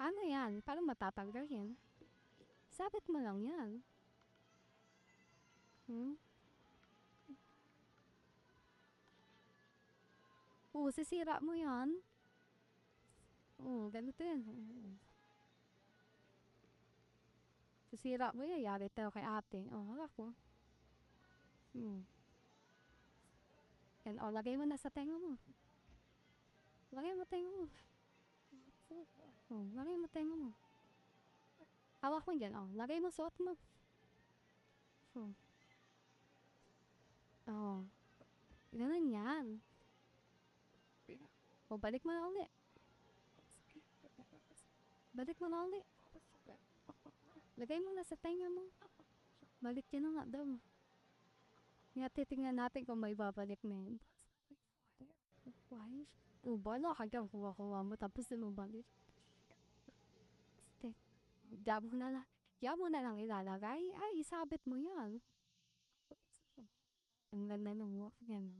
Paano yan? Paano matatanggal yan? Sabit mo lang yan. Hmm? Oo, sisira mo yan. Oo, ganito yan. Oo. Sisira mo yan, yari tayo kay ate. Oh, harap ko. Yan, oh, lagay mo na sa tenga mo. Lagay mo tenga mo. Oh, lagay mo tenga mo. Hawak mo dyan, oh. Lagay mo, suot mo. Oh. Oh. Ganun yan. O, balik mo na ulit. Balik mo na ulit. Lagay mo na sa tenga mo. Balik yun na nga daw. Nga, titingnan natin kung may babalik na yun. Why? O, bala ka dyan. Kuha-kuha mo, tapos din mo balik. Diyan mo na lang. Diyan mo na lang ilalagay. Ay, isabit mo yan. Ang ganda ng walk yan.